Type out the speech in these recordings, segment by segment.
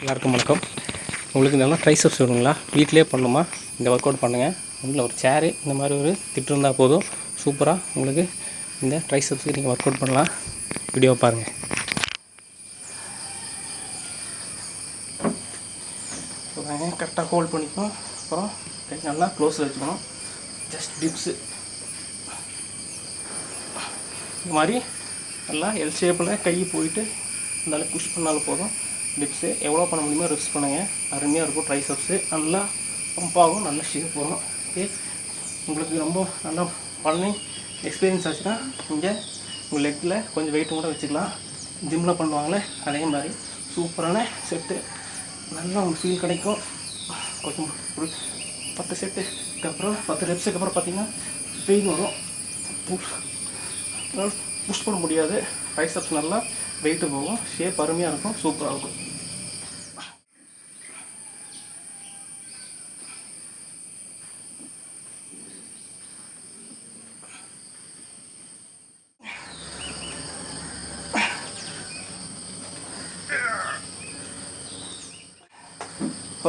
எல்லாருக்கும் வணக்கம். உங்களுக்கு நல்லா ட்ரைசெப்ஸ் வேணுங்களா, வீட்டிலே பண்ணணுமா, இந்த ஒர்க் அவுட் பண்ணுங்கள். ஒன்றில் ஒரு சேரு இந்த மாதிரி ஒரு திட்டு இருந்தால் போதும், சூப்பராக உங்களுக்கு இந்த ட்ரைசெப்ஸுக்கு நீங்கள் ஒர்க் அவுட் பண்ணலாம். வீடியோ பாருங்கள். கரெக்டாக ஹோல்ட் பண்ணிக்கணும். அப்புறம் கை நல்லா க்ளோஸில் வச்சுக்கணும். ஜஸ்ட் டிப்ஸு இந்த மாதிரி நல்லா எல் ஷேப்பில் கை போயிட்டு இருந்தாலும் புஷ் பண்ணாலும் போதும். டிப்ஸு எவ்வளோ பண்ண முடியுமோ ரெப்ஸ் பண்ணுங்கள். அருமையாக இருக்கும். ட்ரைசெப்ஸு நல்லா பம்ப் ஆகும், நல்ல ஷேப் வரும். ஓகே, உங்களுக்கு ரொம்ப நல்லா பண்ணி எக்ஸ்பீரியன்ஸ் ஆச்சுன்னா இங்கே உங்கள் லெக்கில் கொஞ்சம் வெயிட்டும் கூட வச்சுக்கலாம். ஜிம்மில் பண்ணுவாங்களே அதே மாதிரி சூப்பரான செட்டு, நல்லா உங்களுக்கு ஃபீல் கிடைக்கும். கொஞ்சம் ஒரு 10 செட்டுக்கு அப்புறம் 10 ரெப்ஸுக்கு அப்புறம் பார்த்திங்கன்னா பெயின் வரும். புஷ் பண்ண முடியாது. ட்ரைசெப்ஸ் நல்லா வெயிட்டு போகும், ஷேப் அருமையாக இருக்கும், சூப்பராக இருக்கும்.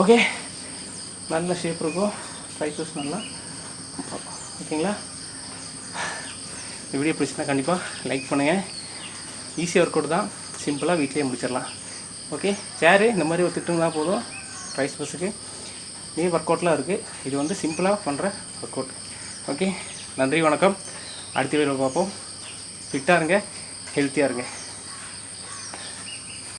ஓகே, நல்ல ஷேப் இருக்கும், ட்ரைசெப்ஸ் நல்லா. ஓகேங்களா? இந்த வீடியோ பிடிச்சினா கண்டிப்பாக லைக் பண்ணுங்கள். ஈஸியாக ஒர்க் அவுட் தான், சிம்பிளாக வீட்டிலே முடிச்சிடலாம். ஓகே, சேரு இந்த மாதிரி ஒரு திட்டுங்களா போதும். ட்ரைசெப்ஸுக்கு நீ ஒர்க் அவுட்லாம் இருக்குது. இது வந்து சிம்பிளாக பண்ணுற ஒர்க் அவுட். ஓகே, நன்றி, வணக்கம். அடுத்த வீடியோவில் பார்ப்போம். ஃபிட்டாக இருங்க, ஹெல்த்தியாக இருங்க.